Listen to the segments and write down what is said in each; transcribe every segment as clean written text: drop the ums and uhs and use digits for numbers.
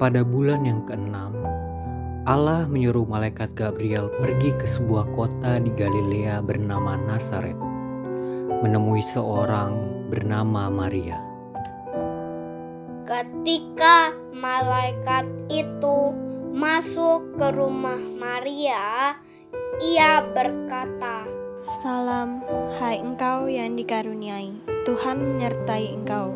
Pada bulan yang keenam, Allah menyuruh malaikat Gabriel pergi ke sebuah kota di Galilea bernama Nazaret, menemui seorang bernama Maria. Ketika malaikat itu masuk ke rumah Maria, ia berkata, "Salam, hai engkau yang dikaruniai, Tuhan menyertai engkau."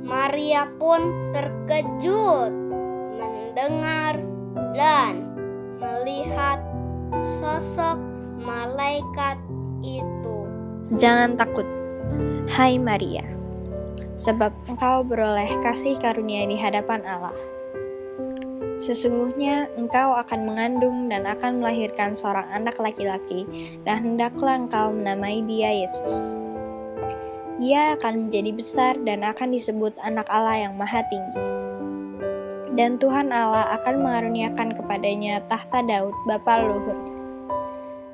Maria pun terkejut mendengar dan melihat sosok malaikat itu. Jangan takut, hai Maria, sebab engkau beroleh kasih karunia di hadapan Allah. Sesungguhnya engkau akan mengandung dan akan melahirkan seorang anak laki-laki, dan hendaklah engkau menamai dia Yesus. Dia akan menjadi besar dan akan disebut Anak Allah yang Maha Tinggi. Dan Tuhan Allah akan mengaruniakan kepadanya tahta Daud bapa leluhurnya.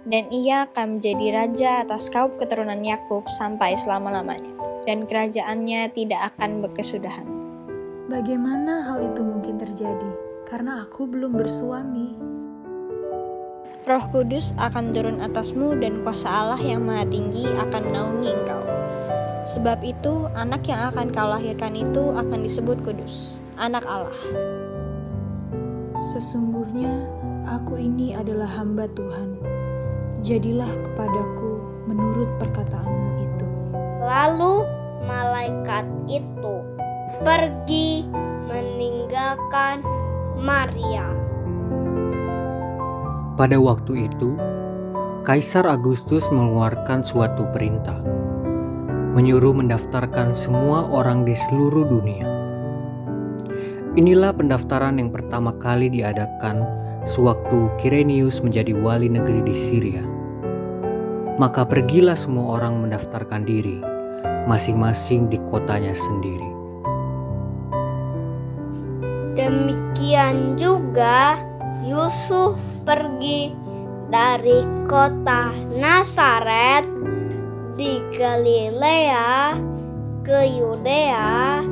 Dan ia akan menjadi raja atas kaum keturunan Yakub sampai selama-lamanya, dan kerajaannya tidak akan berkesudahan. Bagaimana hal itu mungkin terjadi? Karena aku belum bersuami. Roh Kudus akan turun atasmu dan kuasa Allah yang Maha Tinggi akan menaungi engkau. Sebab itu, anak yang akan kau lahirkan itu akan disebut kudus, Anak Allah. Sesungguhnya aku ini adalah hamba Tuhan. Jadilah kepadaku menurut perkataanmu itu. Lalu malaikat itu pergi meninggalkan Maria. Pada waktu itu, Kaisar Agustus mengeluarkan suatu perintah, menyuruh mendaftarkan semua orang di seluruh dunia. Inilah pendaftaran yang pertama kali diadakan sewaktu Kirenius menjadi wali negeri di Syria. Maka pergilah semua orang mendaftarkan diri, masing-masing di kotanya sendiri. Demikian juga Yusuf pergi dari kota Nazaret di Galilea ke Yudea,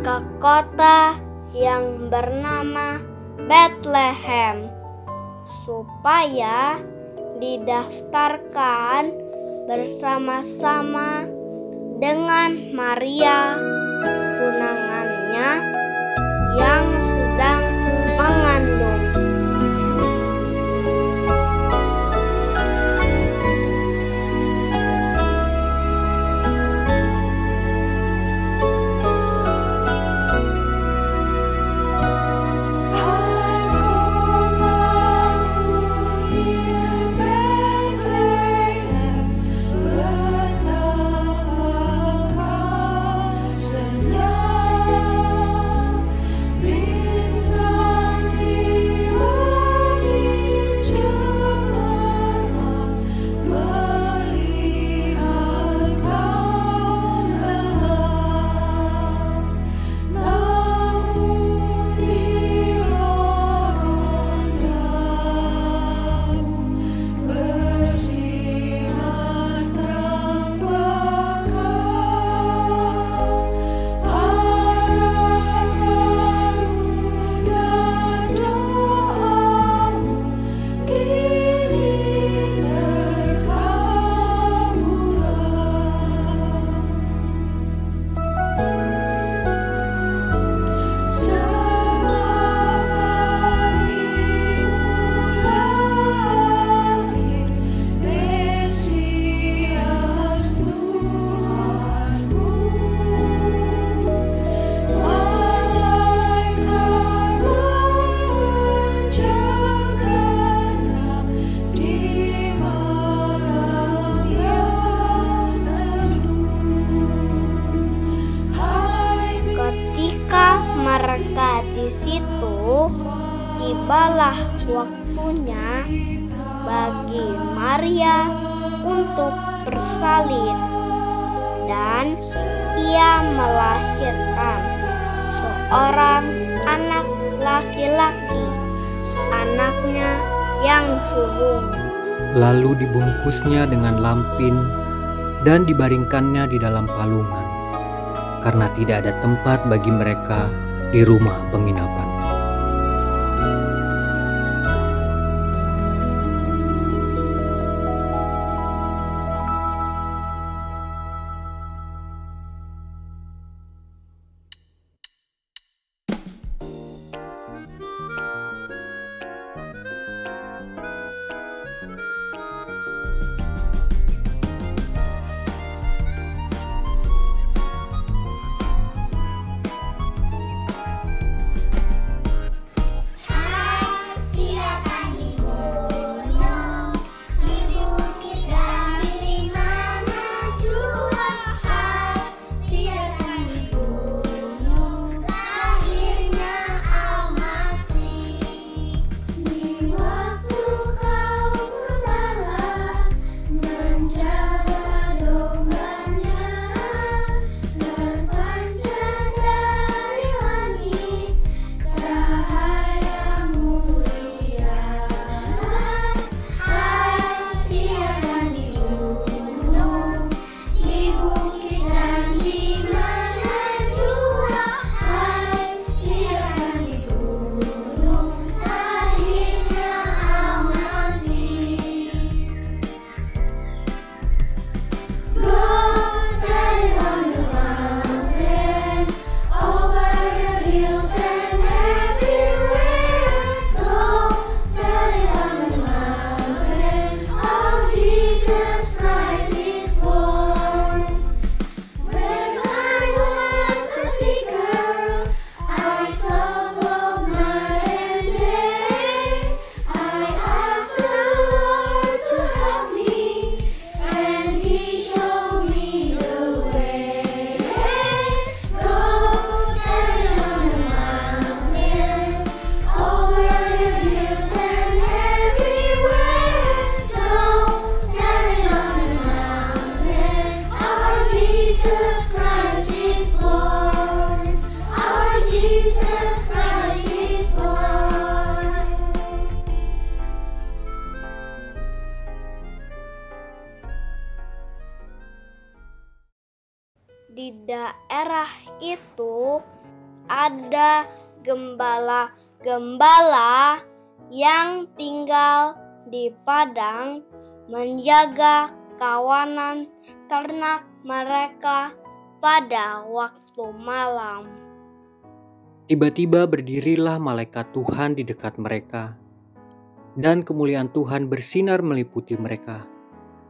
ke kota yang bernama Betlehem, supaya didaftarkan bersama-sama dengan Maria, tunangannya yang sedang mengandung. Mereka di situ, tibalah waktunya bagi Maria untuk bersalin, dan ia melahirkan seorang anak laki-laki, anaknya yang sulung. Lalu dibungkusnya dengan lampin dan dibaringkannya di dalam palungan, karena tidak ada tempat bagi mereka di rumah penginapan. Jesus Christ is born. When I was a seeker, I struggled night and day. I asked the Lord to help me, and He showed me the way. Go tell it on the mountain, over the hills and everywhere. Go tell it on the mountain, our Jesus Christ is born. Our Jesus Christ is born. Di daerah itu ada gembala-gembala yang tinggal di padang menjaga kawanan ternak mereka pada waktu malam. Tiba-tiba berdirilah malaikat Tuhan di dekat mereka, dan kemuliaan Tuhan bersinar meliputi mereka,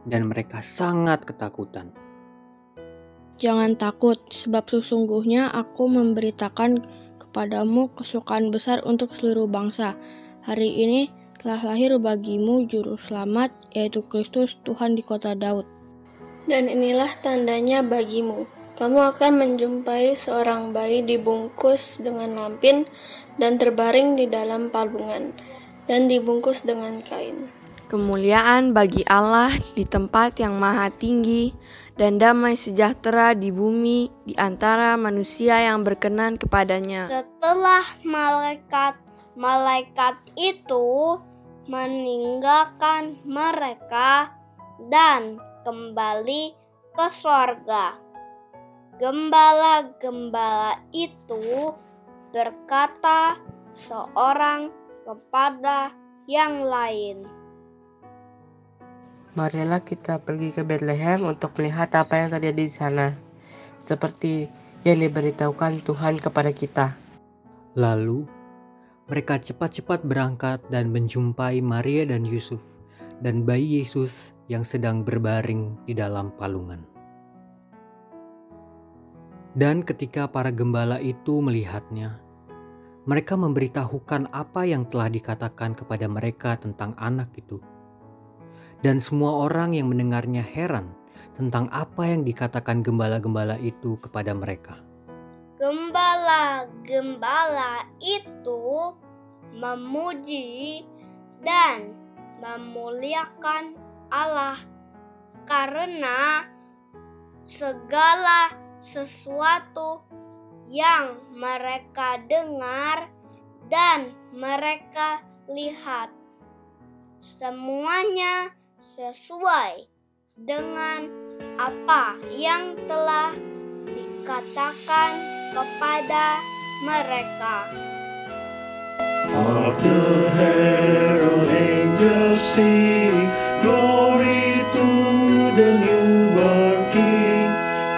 dan mereka sangat ketakutan. Jangan takut, sebab sesungguhnya aku memberitakan kepadamu kesukaan besar untuk seluruh bangsa. Hari ini telah lahir bagimu Juru Selamat, yaitu Kristus Tuhan di kota Daud. Dan inilah tandanya bagimu. Kamu akan menjumpai seorang bayi dibungkus dengan lampin dan terbaring di dalam palungan, dan dibungkus dengan kain. Kemuliaan bagi Allah di tempat yang maha tinggi, dan damai sejahtera di bumi di antara manusia yang berkenan kepadanya. Setelah malaikat itu meninggalkan mereka dan kembali ke sorga, gembala-gembala itu berkata seorang kepada yang lain, "Marilah kita pergi ke Bethlehem untuk melihat apa yang terjadi di sana, seperti yang diberitahukan Tuhan kepada kita." Lalu mereka cepat-cepat berangkat dan menjumpai Maria dan Yusuf dan bayi Yesus yang sedang berbaring di dalam palungan. Dan ketika para gembala itu melihatnya, mereka memberitahukan apa yang telah dikatakan kepada mereka tentang anak itu. Dan semua orang yang mendengarnya heran tentang apa yang dikatakan gembala-gembala itu kepada mereka. Gembala-gembala itu memuji dan memuliakan Allah karena segala sesuatu yang mereka dengar dan mereka lihat, semuanya sesuai dengan apa yang telah dikatakan kepada mereka. Hark the herald angels sing, glory to the newborn King.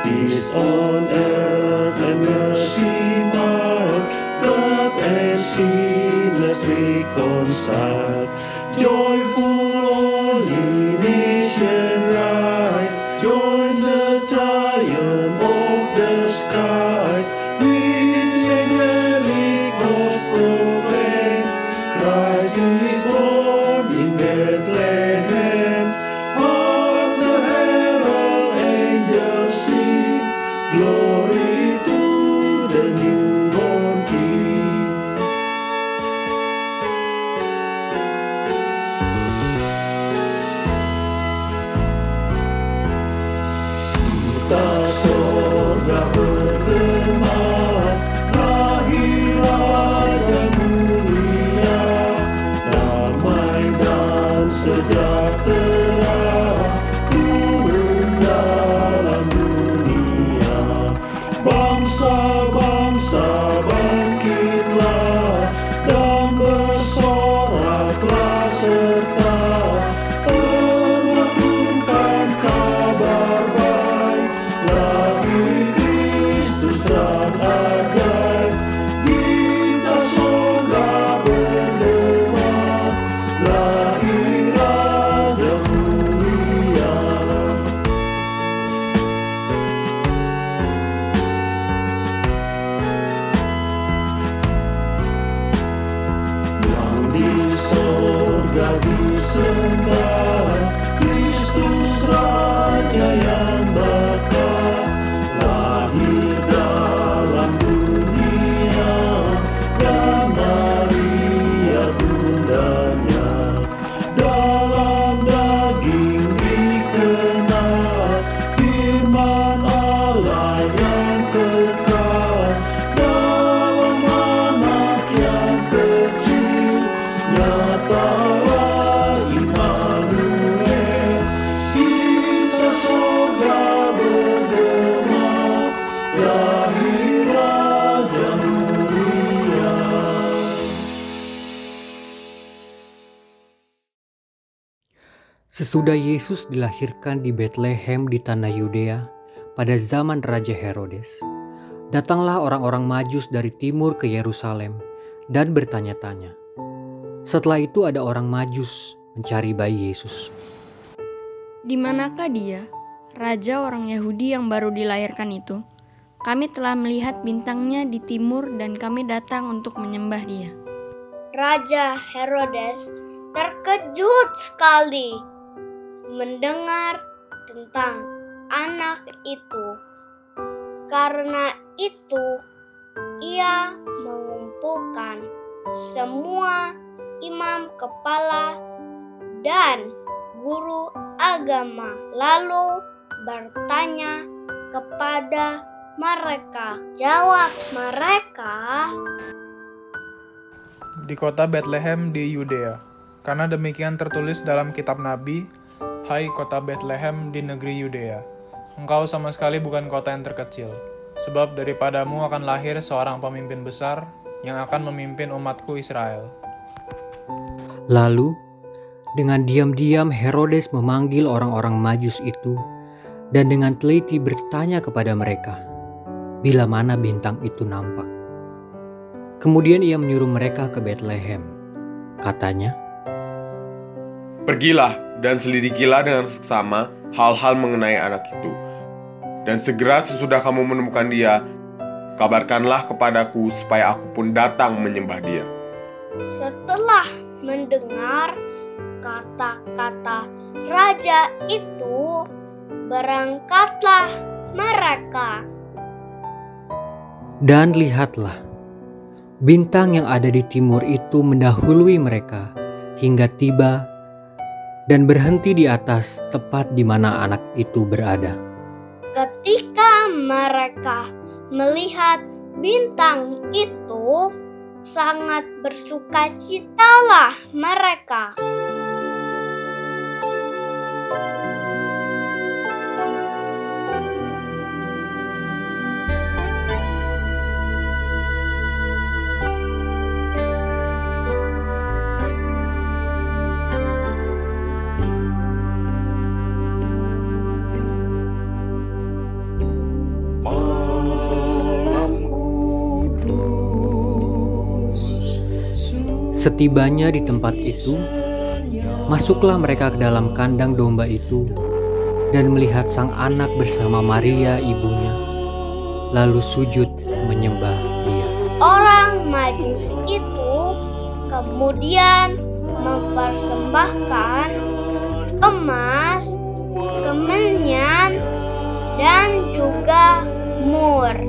Peace on earth and mercy mild, God and sinners reconciled. Joyful all ye nations rise, join the triumph of the skies. With the angelic host proclaim, Christ is born in Bethlehem. Hark the herald angels sing, glory to the newborn King. Sesudah Yesus dilahirkan di Betlehem di tanah Yudea pada zaman Raja Herodes, datanglah orang-orang Majus dari timur ke Yerusalem dan bertanya-tanya. Setelah itu ada orang Majus mencari bayi Yesus. Di manakah dia, raja orang Yahudi yang baru dilahirkan itu? Kami telah melihat bintangnya di timur dan kami datang untuk menyembah dia. Raja Herodes terkejut sekali mendengar tentang anak itu. Karena itu, ia mengumpulkan semua imam kepala dan guru agama, lalu bertanya kepada mereka. Jawab mereka, di kota Betlehem di Yudea, karena demikian tertulis dalam kitab Nabi, "Hai kota Betlehem di negeri Yudea, engkau sama sekali bukan kota yang terkecil, sebab daripadamu akan lahir seorang pemimpin besar yang akan memimpin umatku Israel." Lalu, dengan diam-diam Herodes memanggil orang-orang Majus itu dan dengan teliti bertanya kepada mereka, bila mana bintang itu nampak. Kemudian ia menyuruh mereka ke Betlehem. Katanya, "Pergilah dan selidikilah dengan seksama hal-hal mengenai anak itu. Dan segera sesudah kamu menemukan dia, kabarkanlah kepadaku supaya aku pun datang menyembah dia." Setelah mendengar kata-kata raja itu, berangkatlah mereka. Dan lihatlah, bintang yang ada di timur itu mendahului mereka hingga tiba dan berhenti di atas tepat di mana anak itu berada. Ketika mereka melihat bintang itu, sangat bersukacitalah mereka. Setibanya di tempat itu, masuklah mereka ke dalam kandang domba itu dan melihat sang anak bersama Maria ibunya, lalu sujud menyembah dia. Orang Majus itu kemudian mempersembahkan emas, kemenyan, dan juga mur.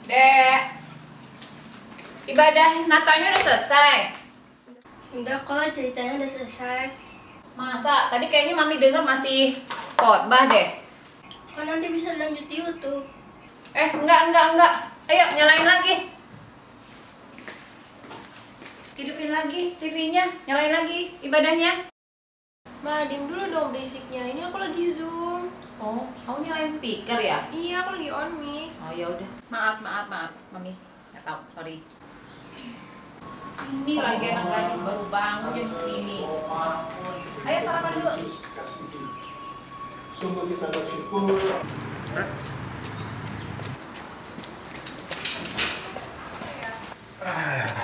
Dek, ibadah Natalnya udah selesai? Enggak kok, ceritanya udah selesai. Masa? Tadi kayaknya Mami denger masih khotbah deh. Kan nanti bisa lanjut di YouTube. Enggak. Ayo, nyalain lagi. Hidupin lagi TV-nya, nyalain lagi ibadahnya. Ma, diem dulu dong berisiknya. Ini aku lagi Zoom. Oh, kamu nyalain speaker ya? Iya, aku lagi on mic. Oh ya udah. Maaf, Mami. Nggak tahu, sorry. Ini lagi anak gadis baru bangun jam segini. Ayo sarapan dulu. Sungguh kita bersyukur.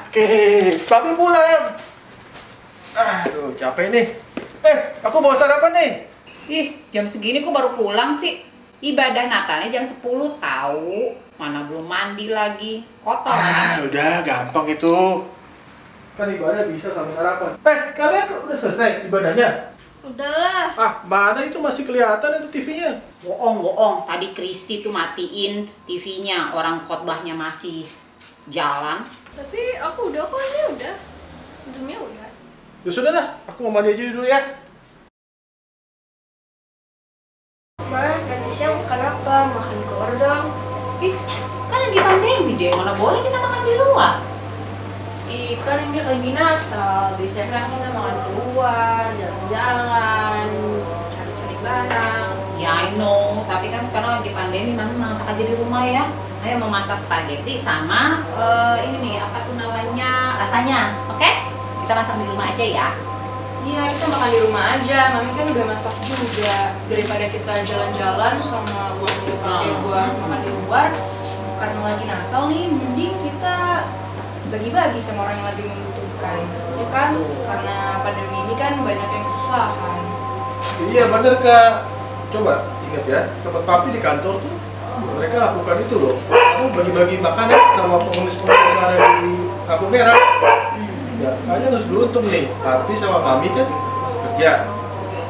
Oke, papi pulang. Aduh, capek nih. Aku bawa sarapan nih. Ih, jam segini kok baru pulang sih? Ibadah Natalnya jam 10 tahu. Mana belum mandi lagi. Kotor. Udah, gampang itu. Kan ibadah bisa sama sarapan. Kalian udah selesai ibadahnya? Udahlah. Mana itu masih kelihatan itu TV-nya? Bohong. Tadi Kristi tuh matiin TV-nya. Orang khotbahnya masih jalan. Tapi aku udah kok, ini udah. Zoomnya udah. Ya sudahlah, aku mau mandi aja dulu ya. Ma, nanti siang makan apa? Makan keluar dong. Ih, kan lagi pandemi deh. Mana boleh kita makan di luar? Kan ini lagi Natal. Biasanya kan kita makan keluar, jalan-jalan, cari-cari barang. Ya, I know. Tapi kan sekarang lagi pandemi, Mami masak aja di rumah ya. Ayo memasak spaghetti sama ini nih, apa tuh namanya, lasanya. Oke? Kita masak di rumah aja ya. Iya, kita makan di rumah aja. Mami kan udah masak juga. Daripada kita jalan-jalan sama uang pakai buat makan di luar, karena lagi Natal nih, mending kita bagi-bagi sama orang yang lebih membutuhkan. Ya kan? Karena pandemi ini kan banyak yang kesusahan. Iya bener Kak. Coba ingat ya, tempat papi di kantor tuh mereka lakukan itu loh. Kamu bagi-bagi makanan sama pengemis-pengemis yang ada di lampu merah. Ya, kalian harus beruntung nih. Papi sama mami kan masih kerja.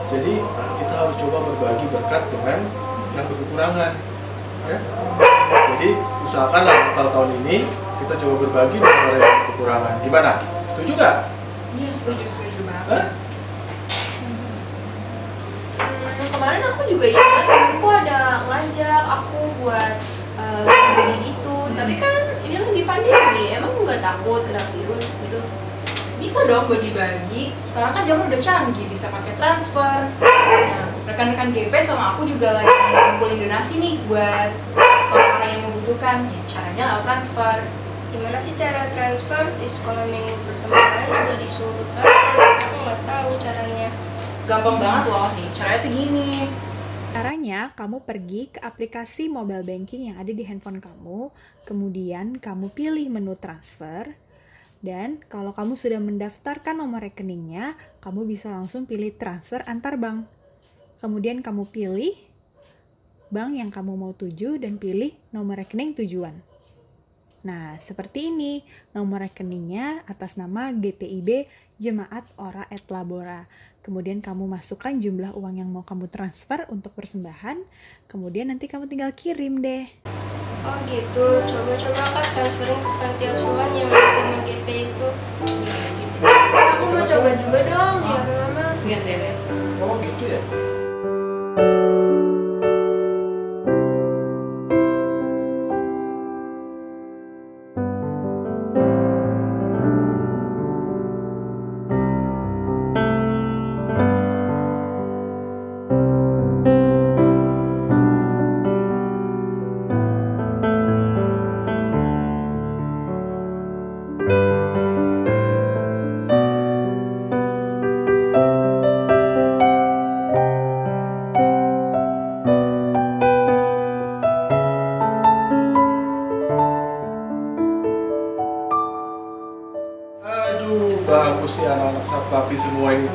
Jadi kita harus coba berbagi berkat dengan yang berkekurangan. Ya? Jadi usahakanlah Natal tahun ini kita coba berbagi dengan orang yang berkekurangan. Gimana? Setuju nggak? Iya, setuju banget. Kemarin aku juga ingat, temenku ada ngajak aku buat berbagi gitu. Tapi kan ini lagi pandemi, emang nggak takut kena virus gitu? Bisa dong bagi-bagi. Sekarang kan zaman udah canggih, bisa pakai transfer. Nah, rekan-rekan GP sama aku juga lagi ngumpulin donasi nih buat orang-orang yang membutuhkan. Ya, caranya lewat transfer. Gimana sih cara transfer? Di sekolah minggu persembahan juga disuruh transfer. Aku nggak tahu caranya. Gampang banget loh nih. Caranya tuh gini. Caranya, kamu pergi ke aplikasi mobile banking yang ada di handphone kamu, kemudian kamu pilih menu transfer, dan kalau kamu sudah mendaftarkan nomor rekeningnya, kamu bisa langsung pilih transfer antar bank. Kemudian kamu pilih bank yang kamu mau tuju dan pilih nomor rekening tujuan. Nah, seperti ini, nomor rekeningnya atas nama GPIB Jemaat Ora et Labora. Kemudian kamu masukkan jumlah uang yang mau kamu transfer untuk persembahan, kemudian nanti kamu tinggal kirim deh. Oh gitu, coba-coba Kak transferin ke panti asuhan yang sama GP itu. Aku mau coba juga dong, di HP Mama. Lihat deh. Oh gitu ya. Bagus sih anak-anak Papi semua ini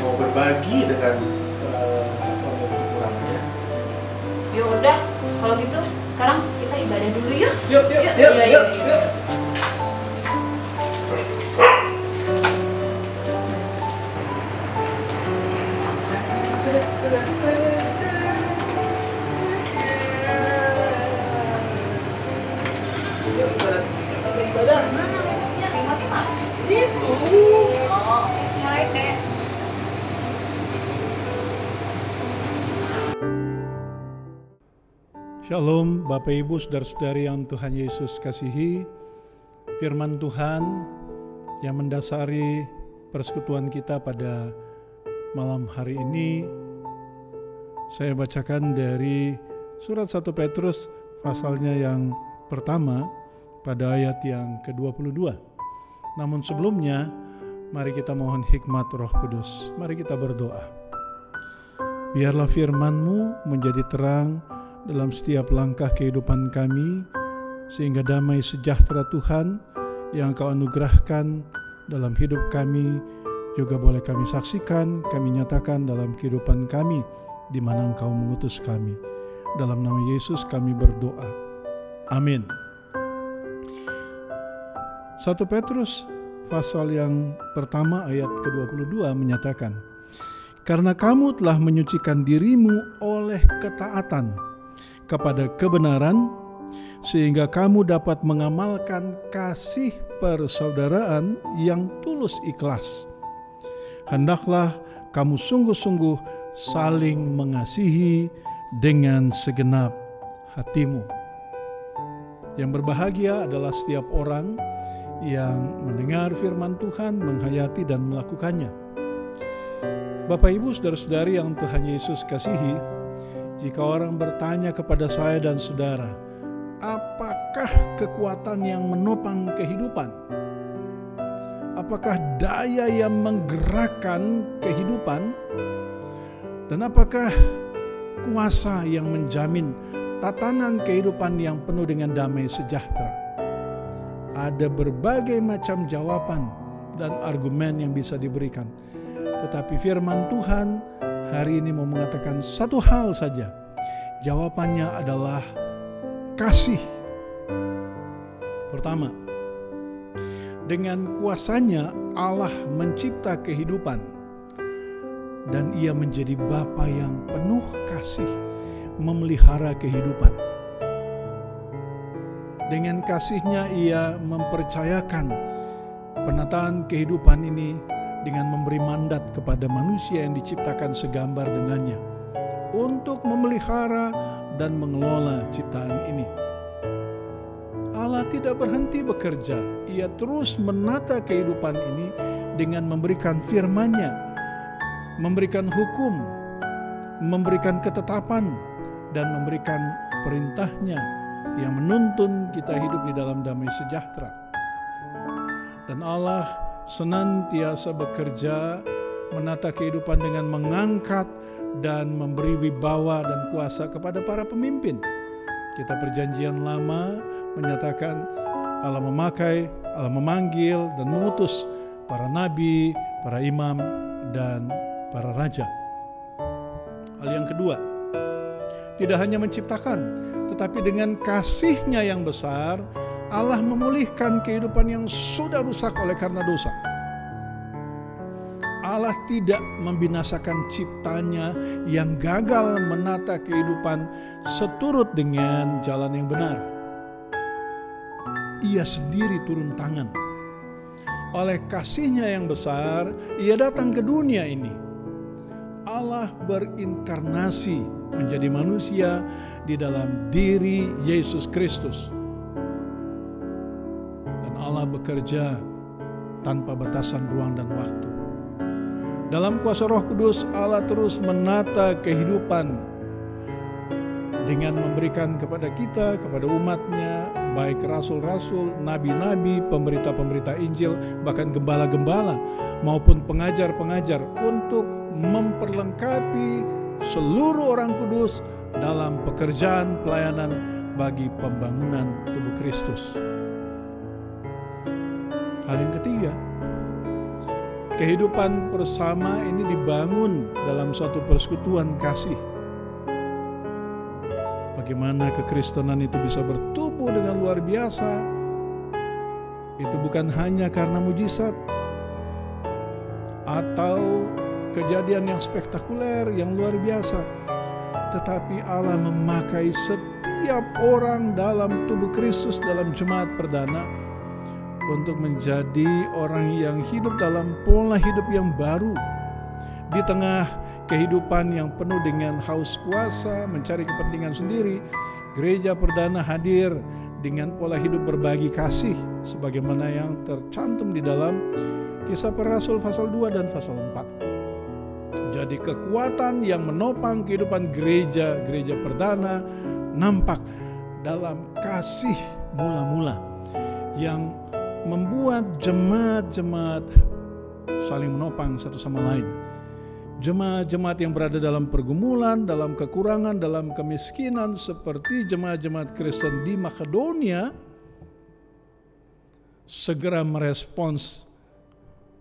mau berbagi dengan orang yang kekurangannya. Ya udah, kalau gitu sekarang kita ibadah dulu yuk. Yuk. Ibadah mana remote-nya? Remote-nya mana? Itu. Oh, nyalain deh. Shalom Bapak Ibu Saudara-saudari yang Tuhan Yesus kasihi. Firman Tuhan yang mendasari persekutuan kita pada malam hari ini saya bacakan dari surat 1 Petrus pasalnya yang pertama pada ayat yang ke-22. Namun sebelumnya, mari kita mohon hikmat Roh Kudus. Mari kita berdoa. Biarlah firman-Mu menjadi terang dalam setiap langkah kehidupan kami, sehingga damai sejahtera Tuhan yang Kau anugerahkan dalam hidup kami juga boleh kami saksikan, kami nyatakan dalam kehidupan kami di mana Engkau mengutus kami. Dalam nama Yesus kami berdoa. Amin. 1 Petrus pasal yang pertama ayat ke-22 menyatakan, karena kamu telah menyucikan dirimu oleh ketaatan kepada kebenaran, sehingga kamu dapat mengamalkan kasih persaudaraan yang tulus ikhlas. Hendaklah kamu sungguh-sungguh saling mengasihi dengan segenap hatimu. Yang berbahagia adalah setiap orang yang mendengar firman Tuhan, menghayati dan melakukannya. Bapak Ibu Saudara-saudari yang Tuhan Yesus kasihi, jika orang bertanya kepada saya dan saudara, apakah kekuatan yang menopang kehidupan? Apakah daya yang menggerakkan kehidupan? Dan apakah kuasa yang menjamin tatanan kehidupan yang penuh dengan damai sejahtera? Ada berbagai macam jawaban dan argumen yang bisa diberikan. Tetapi firman Tuhan hari ini mau mengatakan satu hal saja. Jawabannya adalah kasih. Pertama, dengan kuasanya Allah mencipta kehidupan dan Ia menjadi Bapa yang penuh kasih, memelihara kehidupan. Dengan kasih-Nya Ia mempercayakan penataan kehidupan ini dengan memberi mandat kepada manusia yang diciptakan segambar dengannya untuk memelihara dan mengelola ciptaan ini. Allah tidak berhenti bekerja. Ia terus menata kehidupan ini dengan memberikan firman-Nya, memberikan hukum, memberikan ketetapan, dan memberikan perintah-Nya yang menuntun kita hidup di dalam damai sejahtera. Dan Allah senantiasa bekerja menata kehidupan dengan mengangkat dan memberi wibawa dan kuasa kepada para pemimpin. Kita Perjanjian Lama menyatakan Allah memakai, Allah memanggil dan mengutus para nabi, para imam, dan para raja. Hal yang kedua, tidak hanya menciptakan, tetapi dengan kasih-Nya yang besar, Allah memulihkan kehidupan yang sudah rusak oleh karena dosa. Allah tidak membinasakan ciptanya yang gagal menata kehidupan seturut dengan jalan yang benar. Ia sendiri turun tangan. Oleh kasih-Nya yang besar, Ia datang ke dunia ini. Allah berinkarnasi menjadi manusia di dalam diri Yesus Kristus. Dan Allah bekerja tanpa batasan ruang dan waktu. Dalam kuasa Roh Kudus, Allah terus menata kehidupan dengan memberikan kepada kita, kepada umat-Nya, baik rasul-rasul, nabi-nabi, pemberita-pemberita Injil, bahkan gembala-gembala maupun pengajar-pengajar untuk memperlengkapi seluruh orang kudus dalam pekerjaan pelayanan bagi pembangunan tubuh Kristus. Hal yang ketiga, kehidupan bersama ini dibangun dalam suatu persekutuan kasih. Bagaimana kekristenan itu bisa bertumbuh dengan luar biasa, itu bukan hanya karena mujizat atau kejadian yang spektakuler, yang luar biasa, tetapi Allah memakai setiap orang dalam tubuh Kristus, dalam jemaat perdana, untuk menjadi orang yang hidup dalam pola hidup yang baru. Di tengah kehidupan yang penuh dengan haus kuasa, mencari kepentingan sendiri, gereja perdana hadir dengan pola hidup berbagi kasih, sebagaimana yang tercantum di dalam Kisah Para Rasul pasal 2 dan pasal 4. Jadi kekuatan yang menopang kehidupan gereja perdana nampak dalam kasih mula-mula yang membuat jemaat-jemaat saling menopang satu sama lain. Jemaat-jemaat yang berada dalam pergumulan, dalam kekurangan, dalam kemiskinan, seperti jemaat-jemaat Kristen di Makedonia, segera merespons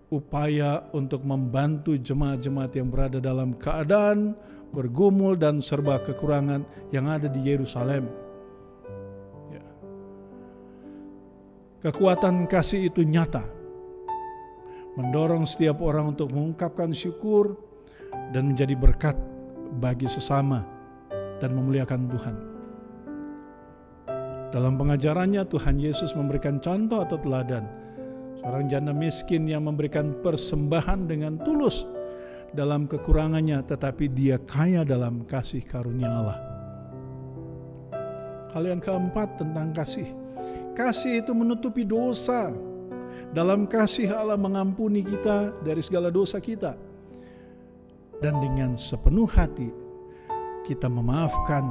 upaya untuk membantu jemaat-jemaat yang berada dalam keadaan bergumul dan serba kekurangan yang ada di Yerusalem. Kekuatan kasih itu nyata, mendorong setiap orang untuk mengungkapkan syukur dan menjadi berkat bagi sesama dan memuliakan Tuhan. Dalam pengajarannya, Tuhan Yesus memberikan contoh atau teladan seorang janda miskin yang memberikan persembahan dengan tulus dalam kekurangannya, tetapi dia kaya dalam kasih karunia Allah. Hal yang keempat tentang kasih. Kasih itu menutupi dosa. Dalam kasih Allah mengampuni kita dari segala dosa kita. Dan dengan sepenuh hati kita memaafkan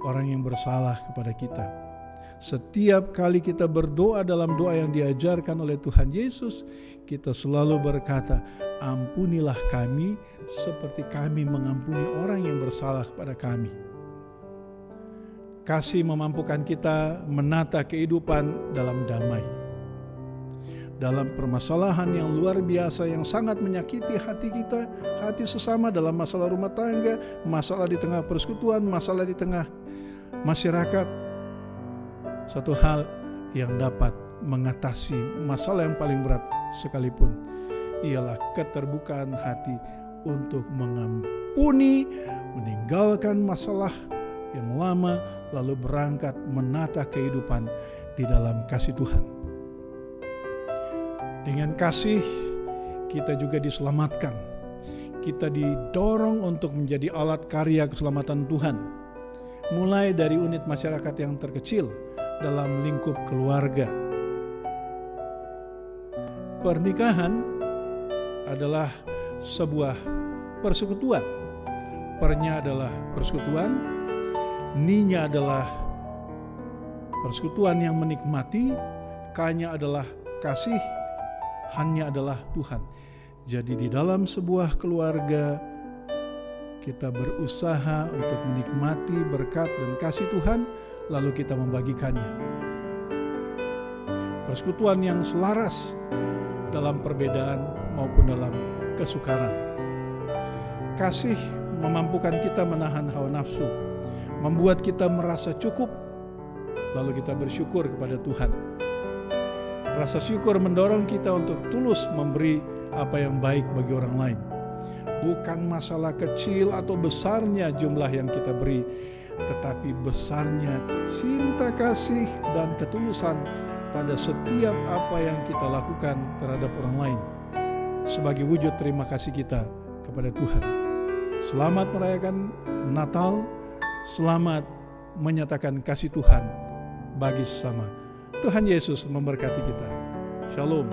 orang yang bersalah kepada kita. Setiap kali kita berdoa dalam doa yang diajarkan oleh Tuhan Yesus, kita selalu berkata, ampunilah kami seperti kami mengampuni orang yang bersalah kepada kami. Kasih memampukan kita menata kehidupan dalam damai. Dalam permasalahan yang luar biasa yang sangat menyakiti hati kita, hati sesama, dalam masalah rumah tangga, masalah di tengah persekutuan, masalah di tengah masyarakat, satu hal yang dapat mengatasi masalah yang paling berat sekalipun ialah keterbukaan hati untuk mengampuni, meninggalkan masalah yang lama, lalu berangkat menata kehidupan di dalam kasih Tuhan. Dengan kasih kita juga diselamatkan. Kita didorong untuk menjadi alat karya keselamatan Tuhan. Mulai dari unit masyarakat yang terkecil, dalam lingkup keluarga. Pernikahan adalah sebuah persekutuan. Pernya adalah persekutuan, ninya adalah persekutuan yang menikmati, kanya adalah kasih, hanya adalah Tuhan. Jadi di dalam sebuah keluarga kita berusaha untuk menikmati berkat dan kasih Tuhan, lalu kita membagikannya. Persekutuan yang selaras dalam perbedaan maupun dalam kesukaran. Kasih memampukan kita menahan hawa nafsu, membuat kita merasa cukup, lalu kita bersyukur kepada Tuhan. Rasa syukur mendorong kita untuk tulus memberi apa yang baik bagi orang lain. Bukan masalah kecil atau besarnya jumlah yang kita beri, tetapi besarnya cinta kasih dan ketulusan pada setiap apa yang kita lakukan terhadap orang lain, sebagai wujud terima kasih kita kepada Tuhan. Selamat merayakan Natal, selamat menyatakan kasih Tuhan bagi sesama. Tuhan Yesus memberkati kita. Shalom.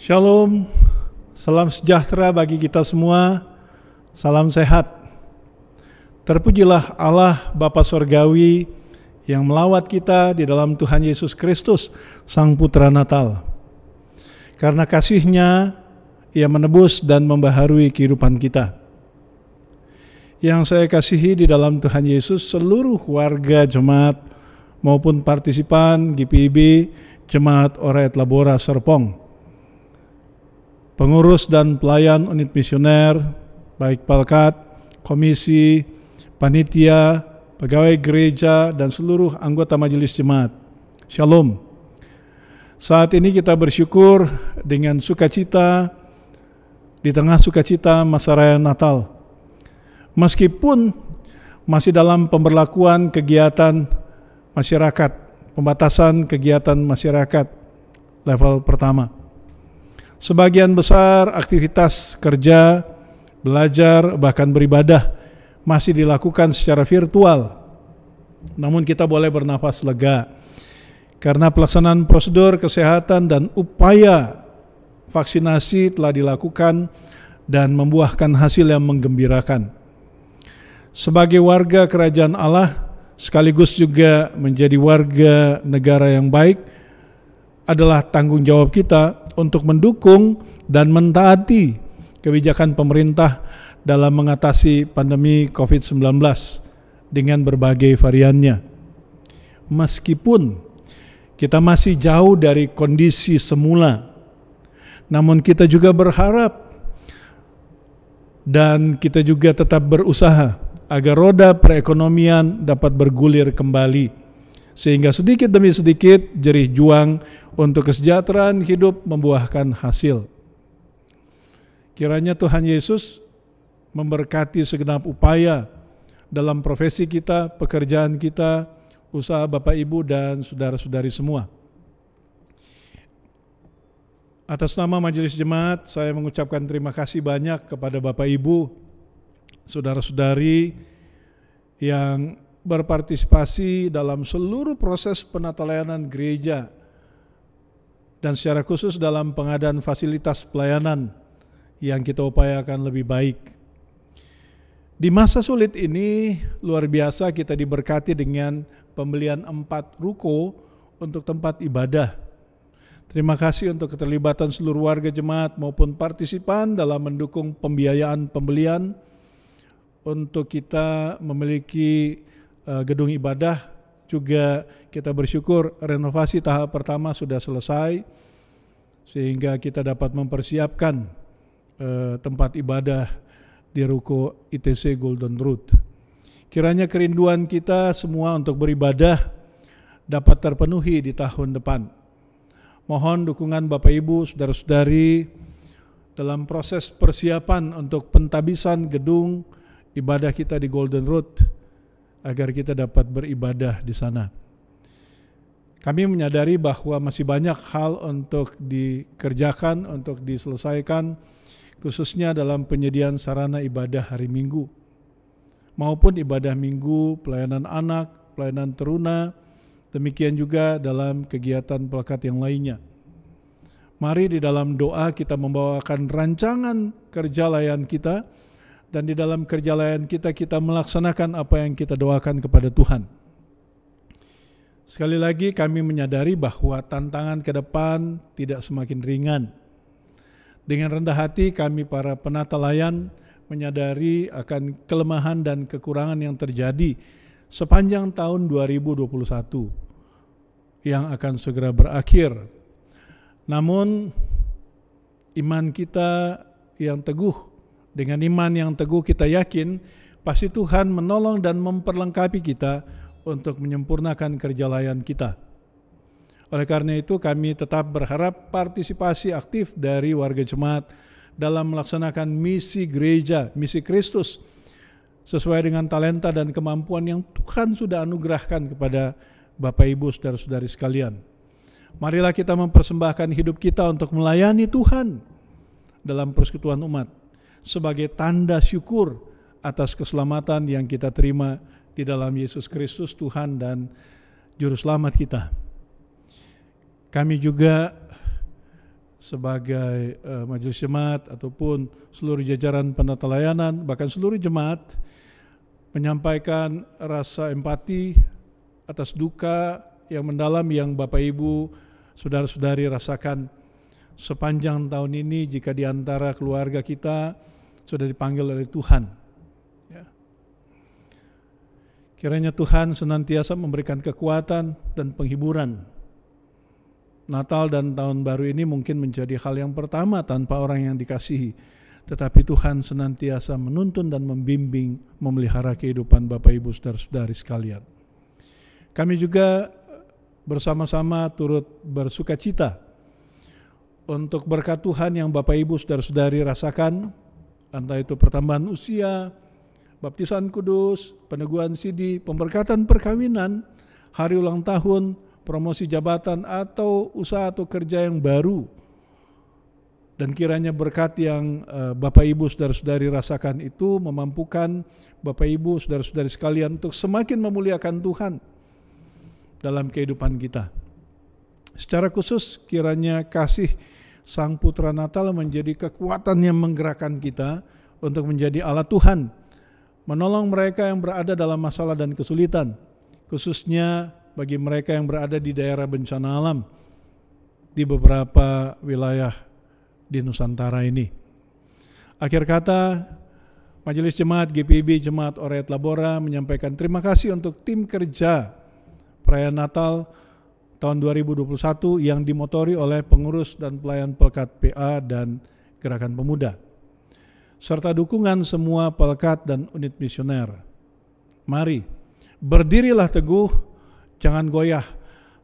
Shalom, salam sejahtera bagi kita semua, salam sehat. Terpujilah Allah Bapa Sorgawi yang melawat kita di dalam Tuhan Yesus Kristus, Sang Putra Natal. Karena kasih-Nya, Ia menebus dan membaharui kehidupan kita. Yang saya kasihi di dalam Tuhan Yesus, seluruh warga jemaat maupun partisipan GPIB, Jemaat Oraet Labora Serpong, pengurus dan pelayan unit misioner, baik Palkat, komisi, panitia, pegawai gereja, dan seluruh anggota majelis jemaat. Shalom. Saat ini kita bersyukur dengan sukacita, di tengah sukacita masa raya Natal. Meskipun masih dalam pemberlakuan kegiatan masyarakat, pembatasan kegiatan masyarakat level pertama. Sebagian besar aktivitas kerja, belajar, bahkan beribadah masih dilakukan secara virtual. Namun kita boleh bernafas lega karena pelaksanaan prosedur kesehatan dan upaya vaksinasi telah dilakukan dan membuahkan hasil yang menggembirakan. Sebagai warga kerajaan Allah, sekaligus juga menjadi warga negara yang baik, adalah tanggung jawab kita untuk mendukung dan mentaati kebijakan pemerintah dalam mengatasi pandemi COVID-19 dengan berbagai variannya. meskipun kita masih jauh dari kondisi semula, namun kita juga berharap dan kita juga tetap berusaha agar roda perekonomian dapat bergulir kembali, sehingga sedikit demi sedikit jerih juang untuk kesejahteraan hidup membuahkan hasil. Kiranya Tuhan Yesus memberkati segenap upaya dalam profesi kita, pekerjaan kita, usaha Bapak Ibu dan saudara-saudari semua. Atas nama Majelis Jemaat, saya mengucapkan terima kasih banyak kepada Bapak Ibu, saudara-saudari yang berpartisipasi dalam seluruh proses penatalayanan gereja dan secara khusus dalam pengadaan fasilitas pelayanan yang kita upayakan lebih baik. Di masa sulit ini luar biasa kita diberkati dengan pembelian 4 ruko untuk tempat ibadah. Terima kasih untuk keterlibatan seluruh warga jemaat maupun partisipan dalam mendukung pembiayaan pembelian untuk kita memiliki gedung ibadah. Juga kita bersyukur renovasi tahap pertama sudah selesai sehingga kita dapat mempersiapkan tempat ibadah di ruko ITC Golden Road. Kiranya kerinduan kita semua untuk beribadah dapat terpenuhi di tahun depan. Mohon dukungan Bapak Ibu, saudara-saudari dalam proses persiapan untuk pentabisan gedung ibadah kita di Golden Road agar kita dapat beribadah di sana. Kami menyadari bahwa masih banyak hal untuk dikerjakan, untuk diselesaikan, khususnya dalam penyediaan sarana ibadah hari Minggu, maupun ibadah Minggu, pelayanan anak, pelayanan teruna, demikian juga dalam kegiatan pelekat yang lainnya. Mari di dalam doa kita membawakan rancangan kerja layan kita, dan di dalam kerja layan kita, kita melaksanakan apa yang kita doakan kepada Tuhan. Sekali lagi kami menyadari bahwa tantangan ke depan tidak semakin ringan. Dengan rendah hati kami para penata layan menyadari akan kelemahan dan kekurangan yang terjadi sepanjang tahun 2021 yang akan segera berakhir. Namun iman kita yang teguh, dengan iman yang teguh kita yakin pasti Tuhan menolong dan memperlengkapi kita untuk menyempurnakan kerja layan kita. Oleh karena itu kami tetap berharap partisipasi aktif dari warga jemaat dalam melaksanakan misi gereja, misi Kristus sesuai dengan talenta dan kemampuan yang Tuhan sudah anugerahkan kepada Bapak Ibu saudara-saudari sekalian. Marilah kita mempersembahkan hidup kita untuk melayani Tuhan dalam persekutuan umat sebagai tanda syukur atas keselamatan yang kita terima di dalam Yesus Kristus Tuhan dan Juru Selamat kita. Kami juga sebagai majelis jemaat ataupun seluruh jajaran penata layanan, bahkan seluruh jemaat menyampaikan rasa empati atas duka yang mendalam yang Bapak Ibu, saudara-saudari rasakan sepanjang tahun ini jika di antara keluarga kita sudah dipanggil oleh Tuhan. Ya. Kiranya Tuhan senantiasa memberikan kekuatan dan penghiburan. Natal dan Tahun Baru ini mungkin menjadi hal yang pertama tanpa orang yang dikasihi. Tetapi Tuhan senantiasa menuntun dan membimbing, memelihara kehidupan Bapak Ibu saudara-saudari sekalian. Kami juga bersama-sama turut bersukacita untuk berkat Tuhan yang Bapak Ibu saudara-saudari rasakan, entah itu pertambahan usia, baptisan kudus, peneguhan sidi, pemberkatan perkawinan, hari ulang tahun, promosi jabatan atau usaha atau kerja yang baru. Dan kiranya berkat yang Bapak Ibu saudara-saudari rasakan itu memampukan Bapak Ibu saudara-saudari sekalian untuk semakin memuliakan Tuhan dalam kehidupan kita. Secara khusus kiranya kasih Sang Putra Natal menjadi kekuatan yang menggerakkan kita untuk menjadi alat Tuhan, menolong mereka yang berada dalam masalah dan kesulitan, khususnya bagi mereka yang berada di daerah bencana alam di beberapa wilayah di Nusantara ini. Akhir kata, Majelis Jemaat GPIB Jemaat Orayat Labora menyampaikan terima kasih untuk tim kerja perayaan Natal tahun 2021 yang dimotori oleh pengurus dan pelayan Pelkat PA dan Gerakan Pemuda, serta dukungan semua Pelkat dan unit misioner. Mari, berdirilah teguh, jangan goyah,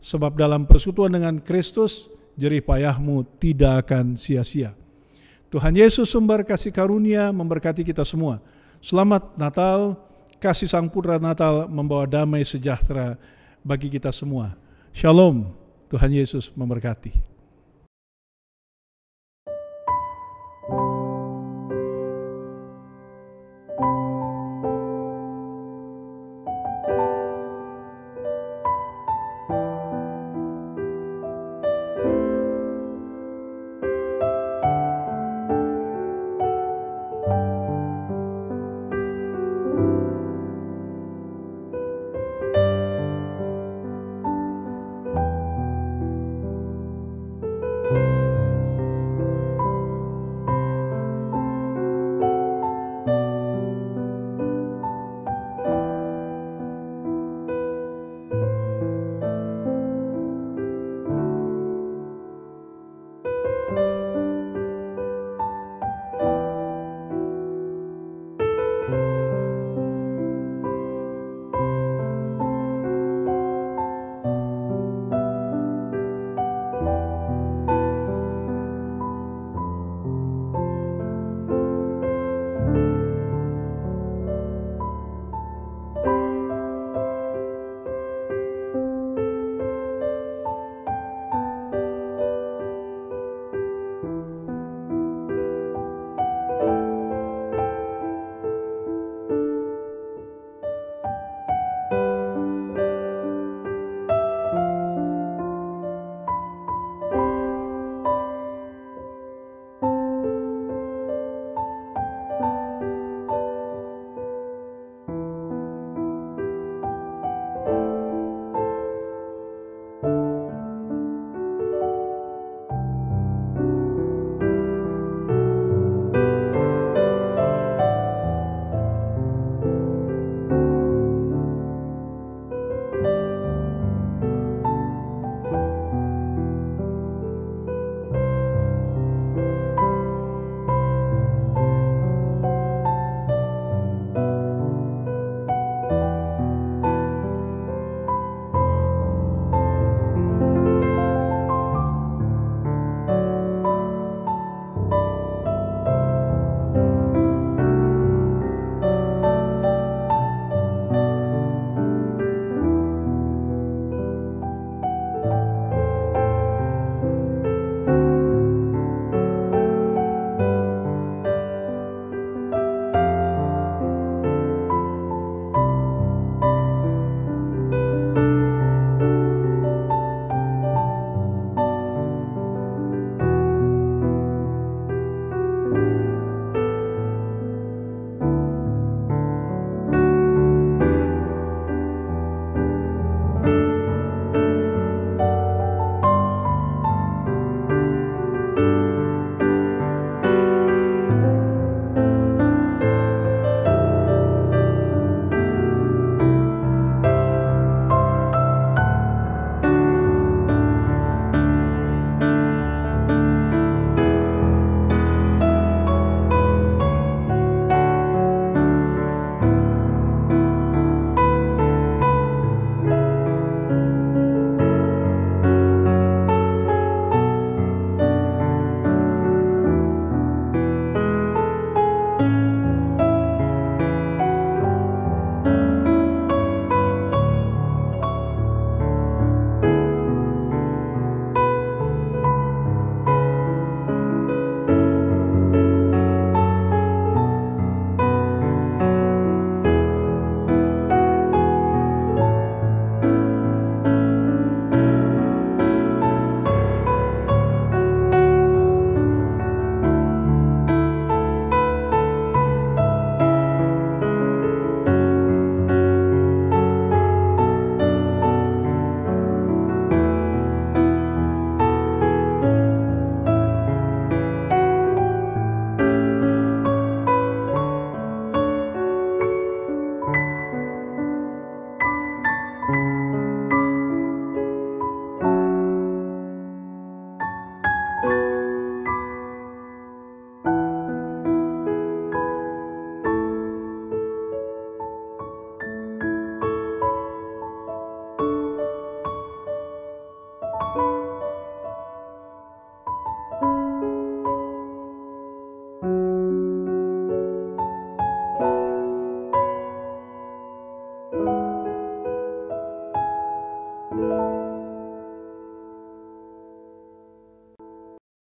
sebab dalam persekutuan dengan Kristus, jerih payahmu tidak akan sia-sia. Tuhan Yesus sumber kasih karunia memberkati kita semua. Selamat Natal, kasih Sang Putra Natal membawa damai sejahtera bagi kita semua. Shalom, Tuhan Yesus memberkati.